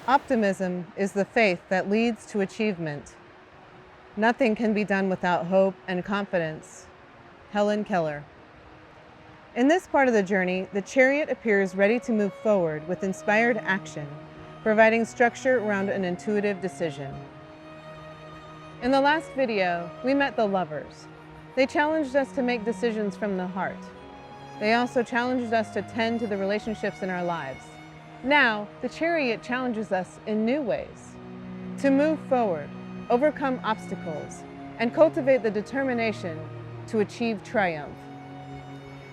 Optimism is the faith that leads to achievement. Nothing can be done without hope and confidence. Helen Keller. In this part of the journey, the chariot appears ready to move forward with inspired action, providing structure around an intuitive decision. In the last video, we met the lovers. They challenged us to make decisions from the heart. They also challenged us to tend to the relationships in our lives. Now, the chariot challenges us in new ways, to move forward, overcome obstacles, and cultivate the determination to achieve triumph.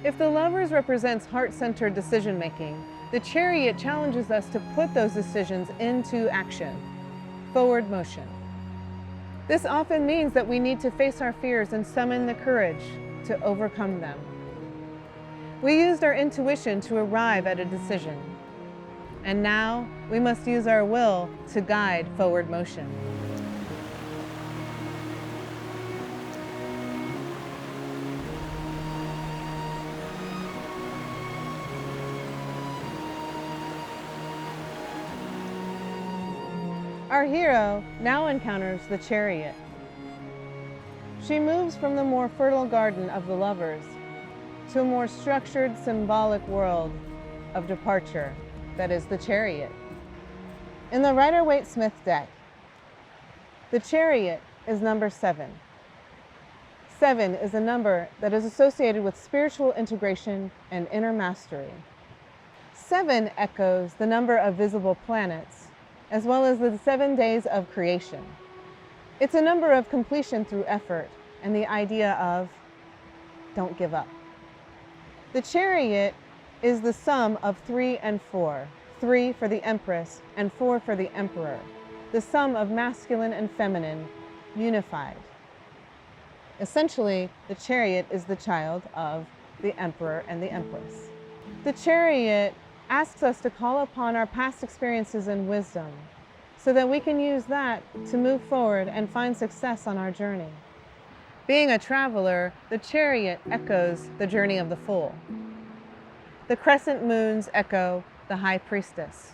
If the lovers represents heart-centered decision-making, the chariot challenges us to put those decisions into action, forward motion. This often means that we need to face our fears and summon the courage to overcome them. We used our intuition to arrive at a decision. And now, we must use our will to guide forward motion. Our hero now encounters the chariot. She moves from the more fertile garden of the lovers to a more structured, symbolic world of departure. That is the chariot. In the Rider-Waite-Smith deck, the chariot is number 7. 7 is a number that is associated with spiritual integration and inner mastery. 7 echoes the number of visible planets, as well as the 7 days of creation. It's a number of completion through effort and the idea of don't give up. The chariot is the sum of 3 and 4, 3 for the Empress and 4 for the Emperor, the sum of masculine and feminine unified. Essentially, the chariot is the child of the Emperor and the Empress. The chariot asks us to call upon our past experiences and wisdom so that we can use that to move forward and find success on our journey. Being a traveler, the chariot echoes the journey of the fool. The crescent moons echo the high priestess.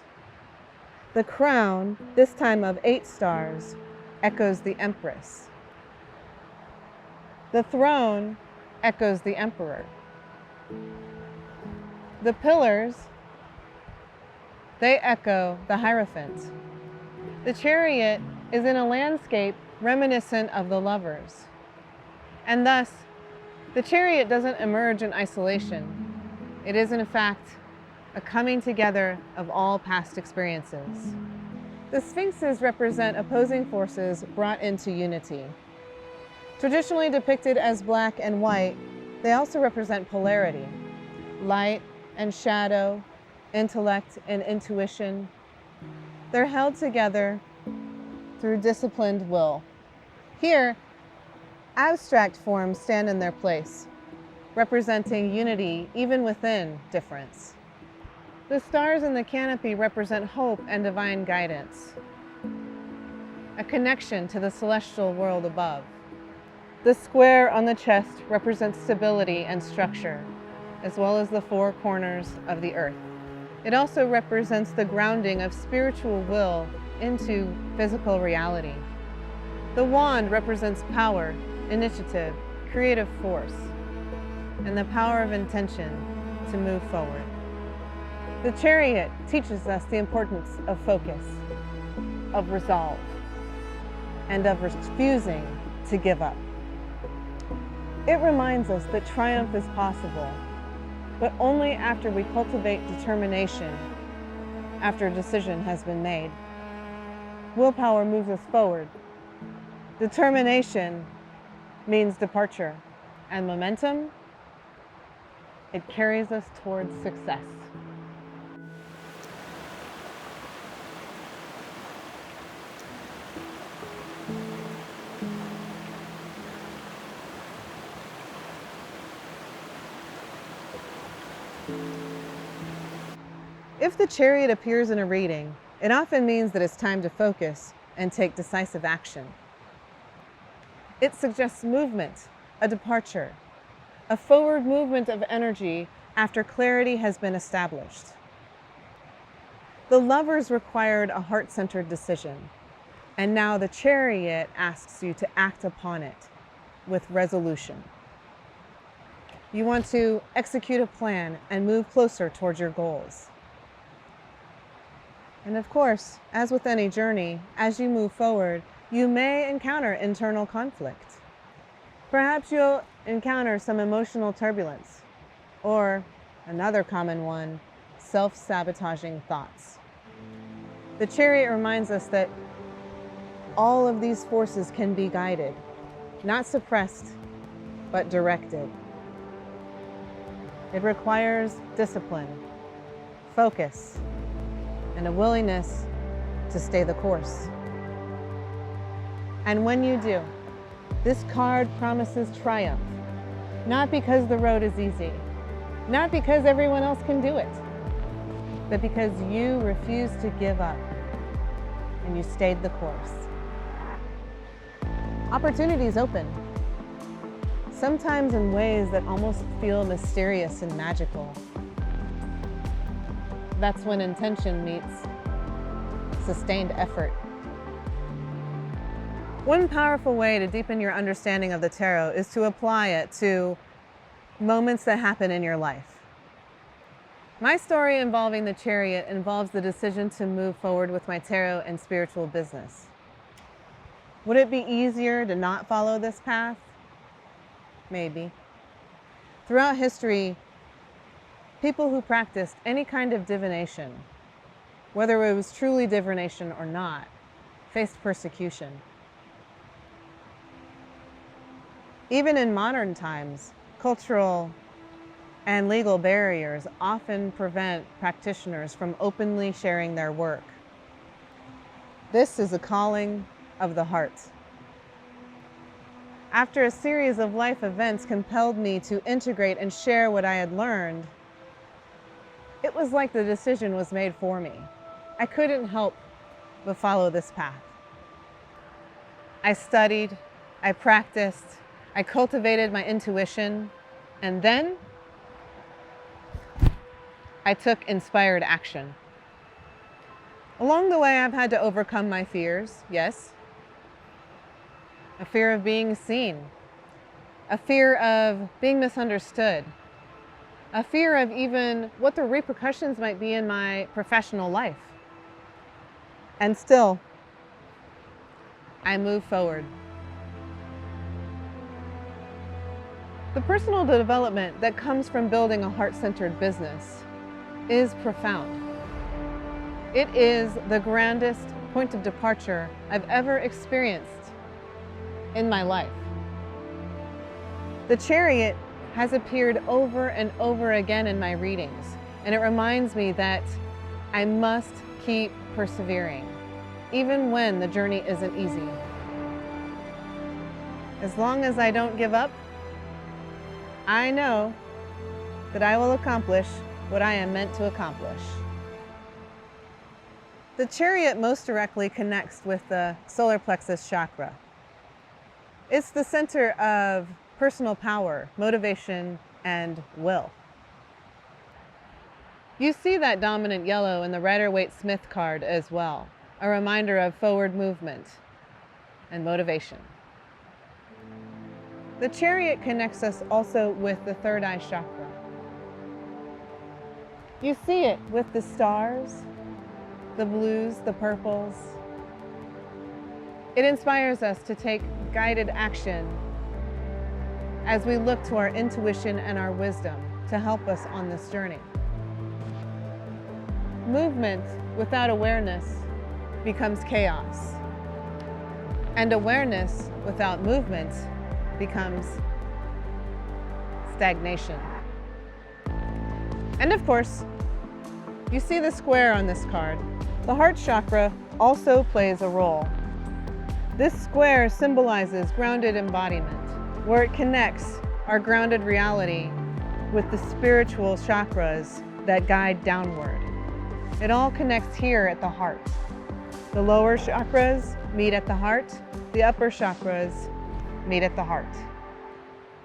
The crown, this time of 8 stars, echoes the empress. The throne echoes the emperor. The pillars, they echo the hierophant. The chariot is in a landscape reminiscent of the lovers. And thus, the chariot doesn't emerge in isolation. It is, in fact, a coming together of all past experiences. The sphinxes represent opposing forces brought into unity. Traditionally depicted as black and white, they also represent polarity, light and shadow, intellect and intuition. They're held together through disciplined will. Here, abstract forms stand in their place, representing unity even within difference. The stars in the canopy represent hope and divine guidance, a connection to the celestial world above. The square on the chest represents stability and structure, as well as the 4 corners of the earth. It also represents the grounding of spiritual will into physical reality. The wand represents power, initiative, creative force, and the power of intention to move forward. The chariot teaches us the importance of focus, of resolve, and of refusing to give up. It reminds us that triumph is possible, but only after we cultivate determination, after a decision has been made. Willpower moves us forward. Determination means departure, and momentum, it carries us towards success. If the chariot appears in a reading, it often means that it's time to focus and take decisive action. It suggests movement, a departure, a forward movement of energy after clarity has been established. The lovers required a heart-centered decision, and now the Chariot asks you to act upon it with resolution. You want to execute a plan and move closer towards your goals. And of course, as with any journey, as you move forward, you may encounter internal conflict. Perhaps you'll encounter some emotional turbulence, or another common one, self-sabotaging thoughts. The Chariot reminds us that all of these forces can be guided, not suppressed, but directed. It requires discipline, focus, and a willingness to stay the course. And when you do, this card promises triumph, not because the road is easy, not because everyone else can do it, but because you refuse to give up and you stayed the course. Opportunities open, sometimes in ways that almost feel mysterious and magical. That's when intention meets sustained effort. One powerful way to deepen your understanding of the tarot is to apply it to moments that happen in your life. My story involving the Chariot involves the decision to move forward with my tarot and spiritual business. Would it be easier to not follow this path? Maybe. Throughout history, people who practiced any kind of divination, whether it was truly divination or not, faced persecution. Even in modern times, cultural and legal barriers often prevent practitioners from openly sharing their work. This is a calling of the heart. After a series of life events compelled me to integrate and share what I had learned, it was like the decision was made for me. I couldn't help but follow this path. I studied, I practiced, I cultivated my intuition, and then I took inspired action. Along the way, I've had to overcome my fears, yes. A fear of being seen, a fear of being misunderstood, a fear of even what the repercussions might be in my professional life. And still, I move forward. The personal development that comes from building a heart-centered business is profound. It is the grandest point of departure I've ever experienced in my life. The Chariot has appeared over and over again in my readings, and it reminds me that I must keep persevering, even when the journey isn't easy. As long as I don't give up, I know that I will accomplish what I am meant to accomplish. The Chariot most directly connects with the solar plexus chakra. It's the center of personal power, motivation, and will. You see that dominant yellow in the Rider-Waite-Smith card as well, a reminder of forward movement and motivation. The Chariot connects us also with the third eye chakra. You see it with the stars, the blues, the purples. It inspires us to take guided action as we look to our intuition and our wisdom to help us on this journey. Movement without awareness becomes chaos, and awareness without movement becomes stagnation. And of course, you see the square on this card. The heart chakra also plays a role. This square symbolizes grounded embodiment, where it connects our grounded reality with the spiritual chakras that guide downward. It all connects here at the heart. The lower chakras meet at the heart, the upper chakras meet at the heart.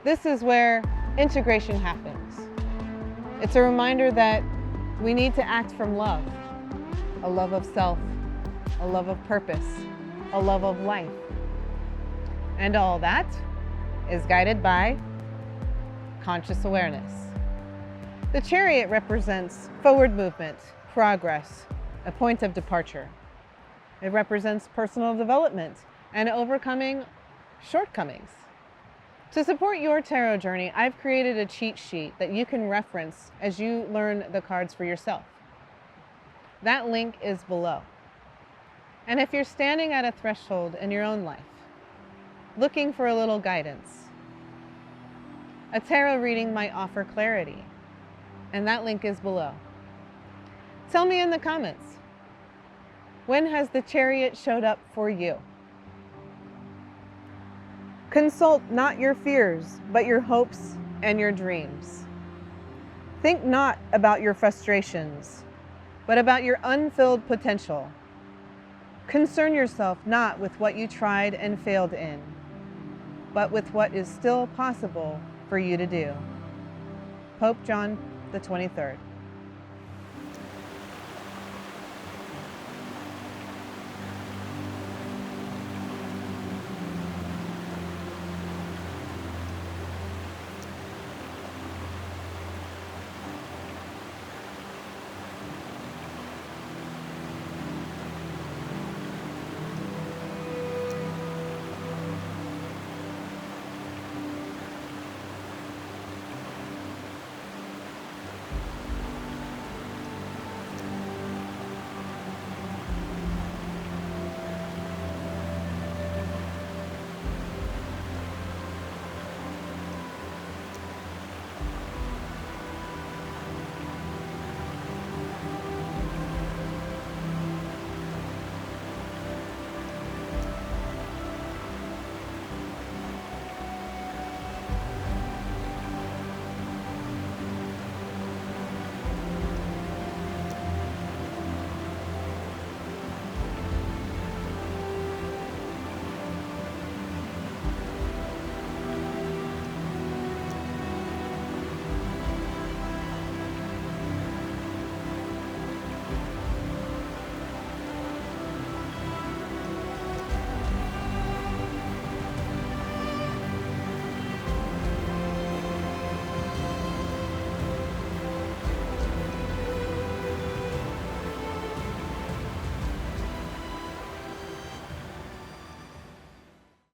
This is where integration happens. It's a reminder that we need to act from love, a love of self, a love of purpose, a love of life. And all that is guided by conscious awareness. The Chariot represents forward movement, progress, a point of departure. It represents personal development and overcoming shortcomings. To support your tarot journey, I've created a cheat sheet that you can reference as you learn the cards for yourself. That link is below. And if you're standing at a threshold in your own life, looking for a little guidance, a tarot reading might offer clarity, and that link is below. Tell me in the comments, when has the Chariot showed up for you? Consult not your fears, but your hopes and your dreams. Think not about your frustrations, but about your unfilled potential. Concern yourself not with what you tried and failed in, but with what is still possible for you to do. Pope John the 23rd.